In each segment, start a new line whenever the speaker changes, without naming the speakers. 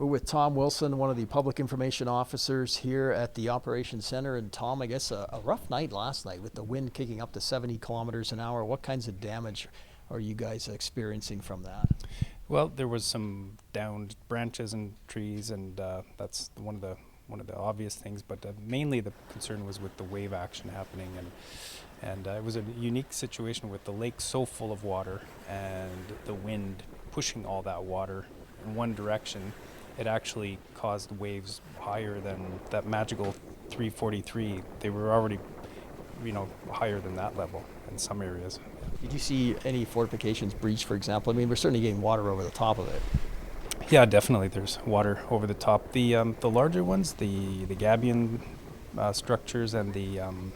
We're with Tom Wilson, one of the public information officers here at the Operations Center. And Tom, I guess a rough night last night with the wind kicking up to 70 kilometers an hour. What kinds of damage are you guys experiencing from that?
Well, there was some downed branches and trees, and that's one of the obvious things. But mainly the concern was with the wave action happening, and it was a unique situation with the lake so full of water and the wind pushing all that water in one direction. It actually caused waves higher than that magical 343. They were already, higher than that level in some areas.
Did you see any fortifications breached, for example? I mean, we're certainly getting water over the top of it.
Yeah, definitely. There's water over the top. The larger ones, the gabion structures and the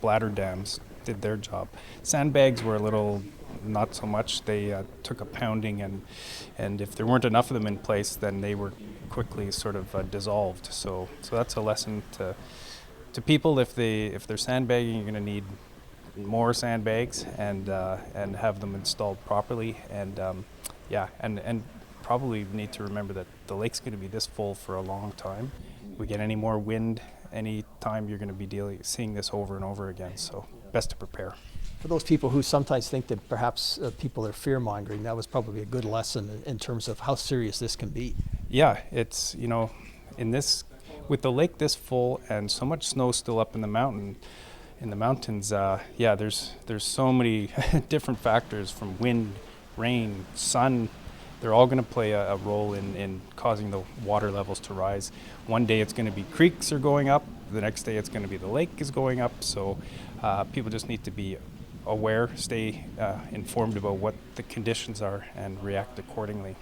bladder dams did their job. Sandbags were a little not so much. They took a pounding, and if there weren't enough of them in place, then they were quickly sort of dissolved. So that's a lesson to people. If they're sandbagging, you're going to need more sandbags and have them installed properly. And and probably need to remember that the lake's going to be this full for a long time. We get any more wind, any time, you're going to be seeing this over and over again. So best to prepare.
For those people who sometimes think that perhaps people are fear-mongering, that was probably a good lesson in terms of how serious this can be.
Yeah, it's, in this, with the lake this full and so much snow still up in the mountains, there's so many different factors from wind, rain, sun. They're all going to play a role in causing the water levels to rise. One day it's going to be creeks are going up. The next day it's going to be the lake is going up. So people just need to be aware, stay informed about what the conditions are, and react accordingly.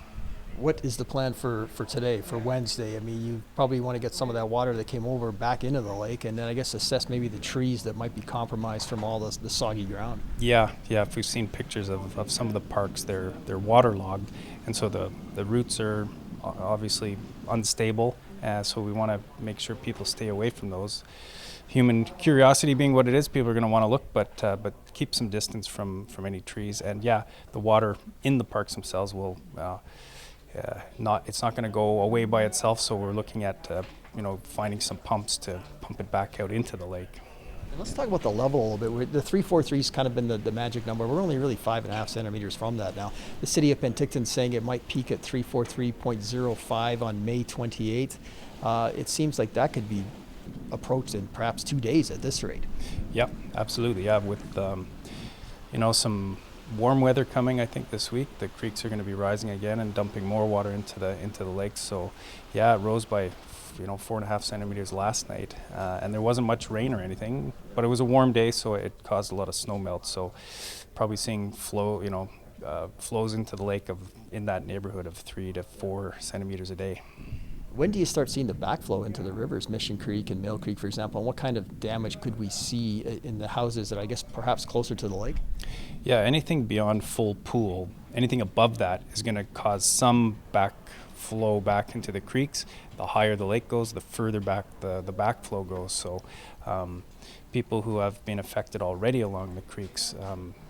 What is the plan for today, for Wednesday? I mean, you probably want to get some of that water that came over back into the lake, and then I guess assess maybe the trees that might be compromised from all the soggy ground.
Yeah. If we've seen pictures of some of the parks, they're waterlogged, and so the roots are obviously unstable. So we want to make sure people stay away from those. Human curiosity being what it is, people are going to want to look, but keep some distance from any trees. And the water in the parks themselves will. It's not going to go away by itself, so we're looking at finding some pumps to pump it back out into the lake.
And let's talk about the level a little bit. The 343 has kind of been the magic number. We're only really 5.5 centimeters from that now. The city of Penticton saying it might peak at 343.05 on May 28th. It seems like that could be approached in perhaps 2 days at this rate.
Yep, absolutely. Yeah, with some warm weather coming, I think this week, the creeks are going to be rising again and dumping more water into the lakes. So, it rose by 4.5 centimeters last night, and there wasn't much rain or anything, but it was a warm day, so it caused a lot of snow melt. So, probably seeing flows into the lake in that neighborhood of 3 to 4 centimeters a day.
When do you start seeing the backflow into the rivers, Mission Creek and Mill Creek, for example? And what kind of damage could we see in the houses that I guess perhaps closer to the lake?
Yeah, anything beyond full pool, anything above that is going to cause some backflow back into the creeks. The higher the lake goes, the further back the backflow goes. So people who have been affected already along the creeks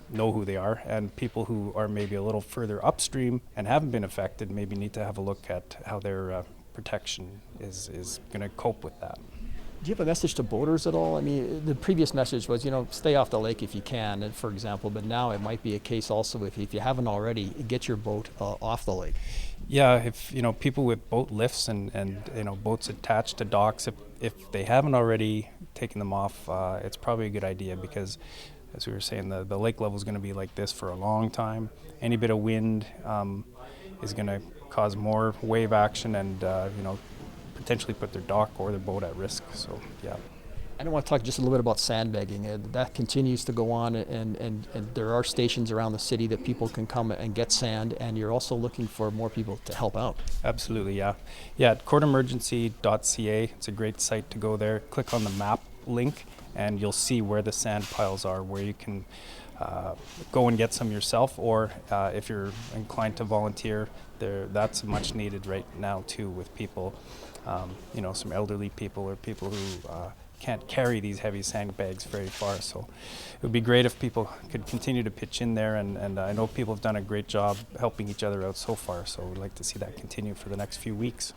know who they are, and people who are maybe a little further upstream and haven't been affected maybe need to have a look at how their protection is going to cope with that.
Do you have a message to boaters at all? I mean, the previous message was, stay off the lake if you can, for example, but now it might be a case also if you haven't already, get your boat off the lake.
Yeah, if people with boat lifts and boats attached to docks, if they haven't already taken them off, it's probably a good idea, because as we were saying, the lake level is going to be like this for a long time. Any bit of wind is going to cause more wave action and potentially put their dock or their boat at risk. So
I want to talk just a little bit about sandbagging. That continues to go on, and there are stations around the city that people can come and get sand, and you're also looking for more people to help out.
Absolutely, yeah. At courtemergency.ca, it's a great site to go there. Click on the map link and you'll see where the sand piles are, where you can go and get some yourself, or if you're inclined to volunteer, that's much needed right now too, with people, some elderly people or people who can't carry these heavy sandbags very far. So it would be great if people could continue to pitch in there, and I know people have done a great job helping each other out so far, so we'd like to see that continue for the next few weeks.